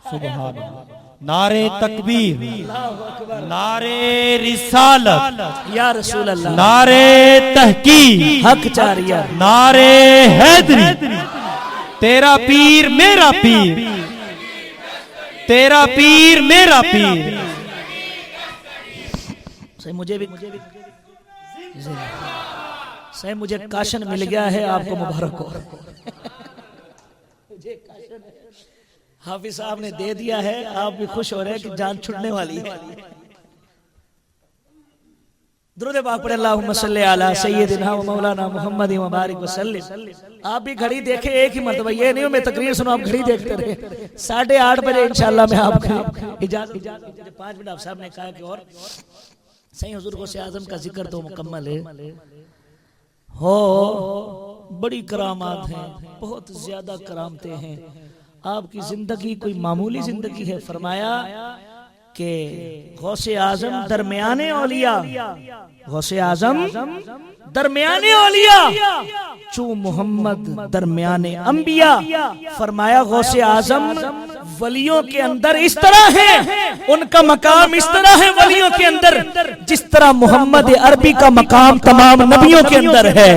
सुभान अल्लाह। नारे तकबीर, नारे रिसालत या रसूल अल्लाह, नारे तहकीक, हक चारिया, नारे हैदरी, तेरा पीर मेरा पीर, तेरा पीर मेरा पीर। सही मुझे काशन मिल गया है, आपको मुबारक हो। हाफिज साहब ने दे दिया है, आप भी खुश हो रहे हैं कि जान छुटने वाली है। दुरूद पाक पढ़े, अल्लाहुम्मा सल्ली अला सय्यिदिना व मौलाना मुहम्मद व बारिक वसल्लिम। आप भी घड़ी देखे एक ही मर्तबा, ये नहीं हो मैं तकरीर सुनो आप घड़ी देखते रहे। 8:30 बजे इंशाल्लाह मैं आपको इजाजत 5 मिनट। आप साहब ने कहा कि और सही हुजूर गौसे आजम का जिक्र तो मुकम्मल है हो, बड़ी करामात हैं, बहुत ज्यादा करामतें हैं। आपकी जिंदगी कोई मामूली जिंदगी है। फरमाया कि गौसे आजम दरमियाने औलिया, गौसे आजम दरमियाने औलिया, चू मोहम्मद दरमियाने अंबिया। फरमाया गौसे आजम वलियों के अंदर इस तरह है, उनका मकाम इस तरह है वलियों के अंदर, जिस तरह मोहम्मद अरबी का मकाम तमाम नबियों के अंदर है।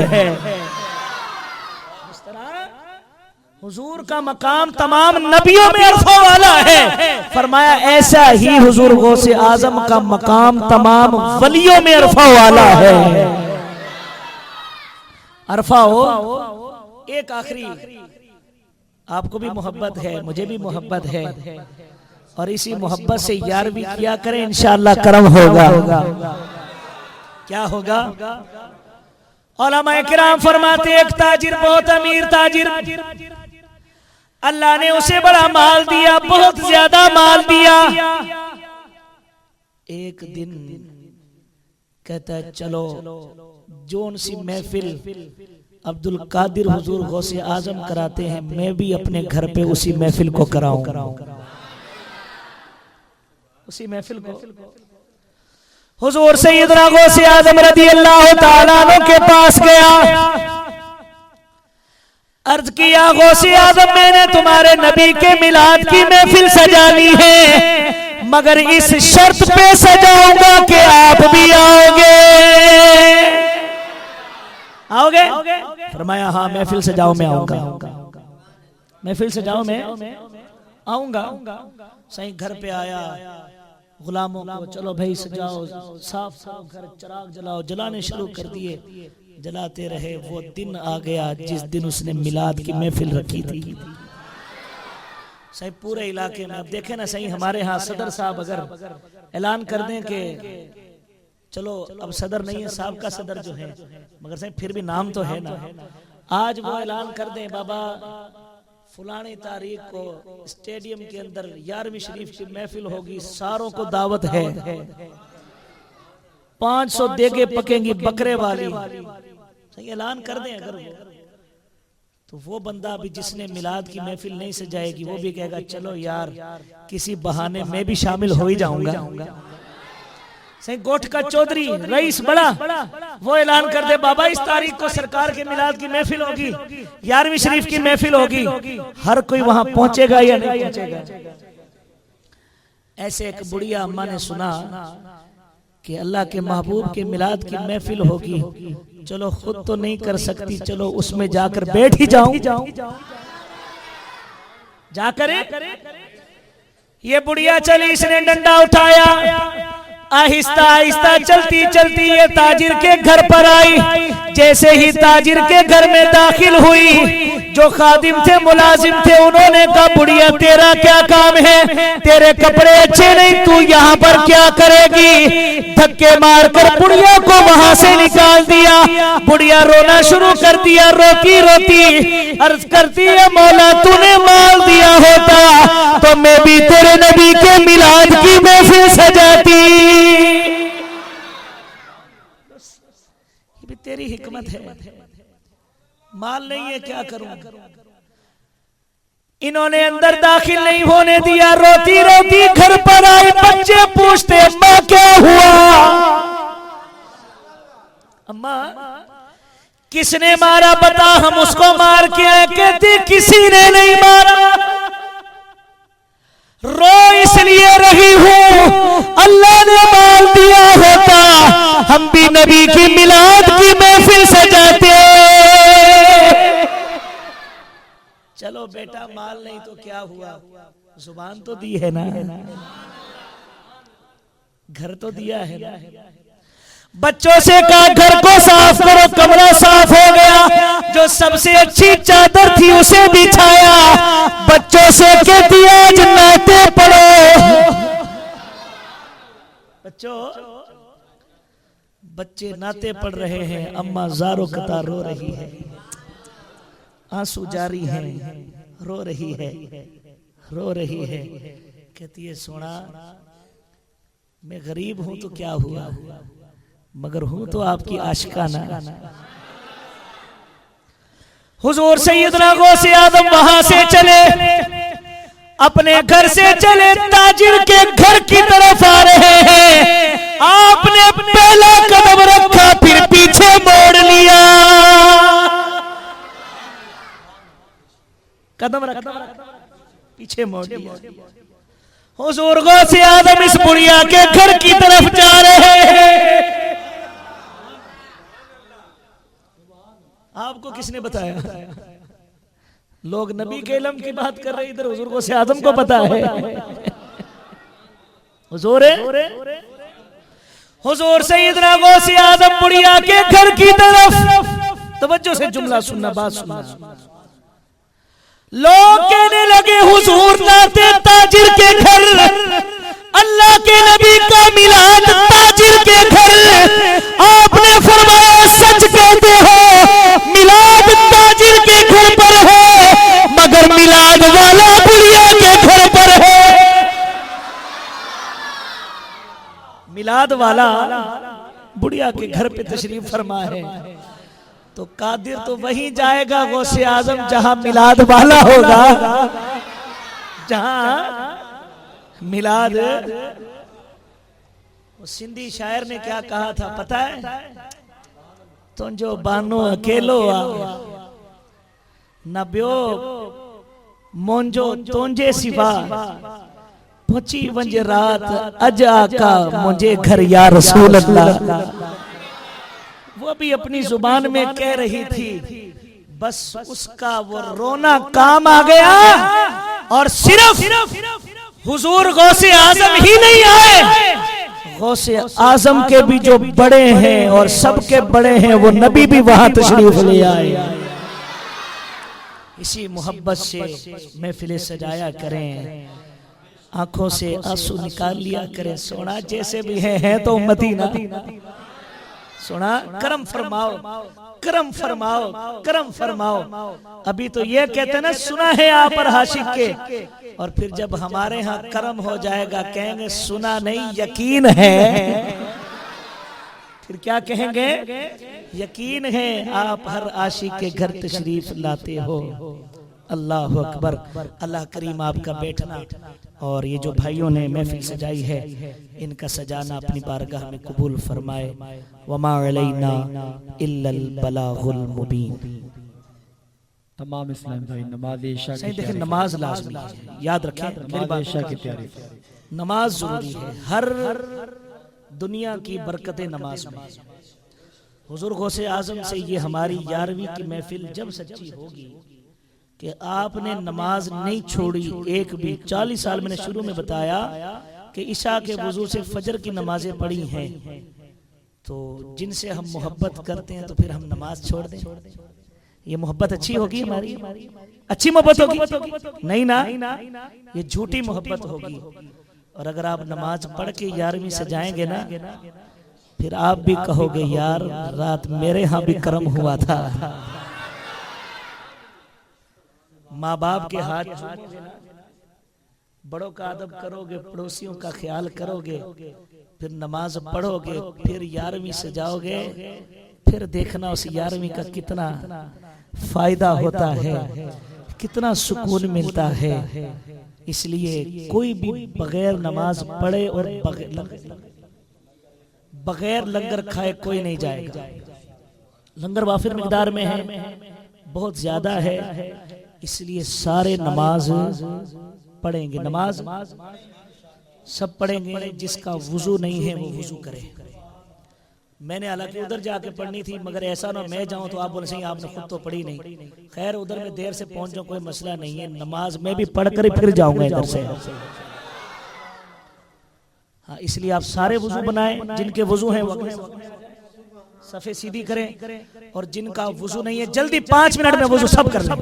हुजूर का मकाम तमाम नबियों में अरफा वाला है। फरमाया ऐसा ही हुजूर गौसे आजम का मकाम तमाम वलियों में अरफा वाला है। अरफा हो। एक आखिरी, आपको भी मोहब्बत है, मुझे भी मोहब्बत है, और इसी मोहब्बत से यार भी किया करें, इंशाअल्लाह करम होगा। क्या होगा? उलमाए किराम फरमाते एक ताजिर, बहुत अमीर ताजिर, अल्लाह ने उसे बड़ा माल दिया, बहुत ज्यादा माल दिया। एक दिन कहता है चलो जोन सी महफिल अब्दुल कादिर हुजूर गौसे आजम कराते हैं, मैं भी अपने घर पे उसी महफिल को कराऊं। उसी महफिल को हुजूर सैयदना गौसे आजम रज़ी अल्लाह तआला अन्हु के पास गया, अर्ज किया गौसे आजम मैंने तुम्हारे नबी के मिलाद की महफिल सजानी है, मगर इस शर्त पे सजाऊंगा कि आप भी आओगे। आओगे? फरमाया हाँ महफिल सजाओ मैं आऊंगा, महफिल सजाओ मैं आऊंगा। सही घर पे आया, गुलामों को चलो भाई सजाओ, साफ साफ घर, चिराग जलाओ, जलाने शुरू कर दिए। जलाते रहे। वो दिन आ गया जिस दिन उसने मिलाद की महफिल रखी थी। सही पूरे इलाके में, अब देखे ना सही हमारे यहाँ सदर साहब अगर ऐलान कर दें कि चलो अब सदर नहीं है, साहब का सदर जो है, मगर सही फिर भी नाम तो है ना, आज वो ऐलान कर दें बाबा फलानी तारीख को स्टेडियम के अंदर 11वीं शरीफ की महफिल होगी, सारों को दावत है, 500 देगे पकेंगी बकरे वाली, सही ऐलान कर दें अगर वो, तो वो बंदा भी जिसने मिलाद की महफिल नहीं सजाएगी वो भी कहेगा चलो यार किसी बहाने मैं भी शामिल हो ही जाऊंगा। सही गोठ का चौधरी रईस बड़ा वो ऐलान कर दे बाबा इस तारीख को सरकार के मिलाद की महफिल होगी, 11वीं शरीफ की महफिल होगी, हर कोई वहां पहुंचेगा या नहीं पहुंचेगा। ऐसे एक बुढ़िया अम्मा ने सुना कि अल्लाह के महबूब के मिलाद की महफिल होगी, चलो खुद तो नहीं कर सकती, चलो उसमें जाकर बैठ ही जाऊं। जाकर ये बुढ़िया चली, इसने डंडा उठाया, आहिस्ता आहिस्ता चलती चलती ये ताजिर के घर पर आई। जैसे ही ताजिर के घर में दाखिल हुई, जो खादिम थे मुलाजिम थे उन्होंने कहा बुढ़िया तेरा क्या काम है, तेरे कपड़े अच्छे नहीं, तू यहाँ पर क्या करेगी। धक्के मारकर बुढ़िया को वहां से निकाल दिया। बुढ़िया रोना शुरू कर दिया, रोती रोती अर्ज करती है मौला तूने माल दिया होता तो मैं भी तेरे नबी के मिलाद की महफिल सजाती। ये भी तेरी हिकमत है, माल नहीं है क्या करूं। इन्होंने अंदर दाखिल नहीं होने दिया, रोती रोती घर पर आई। बच्चे पूछते अम्मा क्या हुआ, अम्मा किसने मारा बता, हम उसको मार के आए। कहती किसी ने नहीं मारा। रो इसलिए रही हूं अल्लाह ने माल दिया होता हम भी नबी की मिलाद की महफिल सजाते। चलो बेटा माल नहीं तो क्या हुआ, जुबान तो दी है ना, घर तो दिया है ना। बच्चों से कहा घर को साफ करो, कमरा साफ हो गया। जो सबसे अच्छी चादर थी उसे बिछाया। बच्चों से कहती आज नाते पढ़ो। बच्चे नाते पढ़ रहे हैं, अम्मा ज़ारो कतार रो रही है, आंसू जारी हैं, रो रही है, रो रही है। कहती है सोना मैं गरीब हूं तो क्या हुआ, मगर हूं तो आपकी आशिकाना। हुजूर सैयदना गौसे आदम वहां से चले, अपने घर से चले, ताजिर के घर की तरफ आ रहे हैं। आपने पहला कदम रखा फिर पीछे मोड़ लिया। कदम रखा पीछे मोड़ लिया। हुजूर गौसे आदम इस बुढ़िया के घर की तरफ जा रहे हैं। आपको किसने बताया? लोग नबी के इल्म की बात कर रहे, इधर हुजूर गौसे आदम को पता है। हुजूर सैयदना गौसे आदम बुढ़िया के घर की तरफ, तवज्जो से जुमला सुनना, बात सुनना। लोग कहने लगे हुजूर लाते ताजिर के घर, अल्लाह के नबी का मिलाद ताजिर के घर। आपने फरमाया सच कहते हो मिलाद ताजिर के घर पर है, मगर मिलाद वाला बुढ़िया के घर पर है। मिलाद वाला बुढ़िया के घर पे तशरीफ फरमा है, तो कादिर तो वहीं जाएगा गौसे आजम जहां मिलाद वाला होगा, जहां मिलाद। वो सिंधी शायर ने क्या कहा था पता है? तुझो बानो अकेलो आ न बियो मोंजो तुझे सिवा, पहुंची वंज रात अज आका मुझे घर या रसूल अल्लाह। वो भी अपनी जुबान में कह रही थी, बस उसका वो रोना काम आ गया। और सिर्फ हुजूर गौसे आजम ही नहीं आए, गौसे आजम के भी जो बड़े हैं और सबके बड़े हैं वो नबी भी वहां तशरीफ ले आए। इसी मोहब्बत से महफिल सजाया करें, आंखों से आंसू निकाल लिया करें। सोना जैसे भी हैं तो उम्मती ना। सोना करम फरमाओ, करम फरमाओ, करम फरमाओ। अभी तो ये कहते ना सुना है आप पर हाशिक के, और फिर जब हमारे यहाँ करम हो जाएगा कहेंगे सुना नहीं यकीन है। फिर क्या कहेंगे? यकीन है आप हर आशिक के घर तशरीफ लाते हो। अल्लाह अकबर। अल्लाह करीम आपका बैठना और ये जो भाइयों ने महफिल सजाई है इनका सजाना अपनी बारगाह में कबूल फरमाए। वमा अलैना इल्लल बलागुल मुबीन। तमाम इस्लाम भाई नमाज इशा सही देखें, नमाज लाजमी है, याद रखें नमाज इशा की तैयारी। नमाज जरूरी है, हर दुनिया की बरकतें नमाज में। हुजूर गौसे आजम से ये हमारी 11वीं की महफिल जब सच्ची होगी कि आपने नमाज नहीं छोड़ी एक भी। 40 साल मैंने शुरू में बताया कि इशा के वजू से फजर की नमाजें पढ़ी हैं, तो जिनसे हम मोहब्बत करते हैं तो फिर हम नमाज छोड़ दें? ये मोहब्बत अच्छी होगी हमारी? अच्छी मोहब्बत होगी? नहीं ना, ये झूठी मोहब्बत होगी। और अगर आप नमाज पढ़ के 11वीं से जाएंगे ना, फिर आप भी कहोगे यार रात मेरे यहाँ भी कर्म हुआ था। माँ बाप के हाथ छूओगे ना, बड़ों का अदब करोगे, पड़ोसियों का ख्याल करोगे, फिर नमाज पढ़ोगे, फिर 11वीं से जाओगे, फिर देखना उस 11वीं का कितना फायदा होता है, कितना सुकून मिलता है। इसलिए कोई भी बगैर नमाज पढ़े और बगैर लंगर खाए कोई नहीं जाएगा। लंगर वाफिर मिकदार में है, बहुत ज्यादा है, इसलिए सारे नमाज पढ़ेंगे। नमाज सब पढ़ेंगे, जिसका वुजू नहीं है वो वुजू करे। मैंने हालांकि उधर जाके पढ़नी थी, मगर ऐसा ना मैं जाऊं तो आप बोले सही आपने खुद तो पढ़ी नहीं। खैर उधर मैं देर से पहुंच जाऊं कोई मसला नहीं है, नमाज में भी पढ़ कर ही फिर जाऊंगा इधर से। हाँ, इसलिए आप सारे वुजू बनाएं, जिनके वुजू हैं वो सफे सीधी करें, और जिनका वुजू नहीं है जल्दी 5 मिनट में वुजू सब कर लें।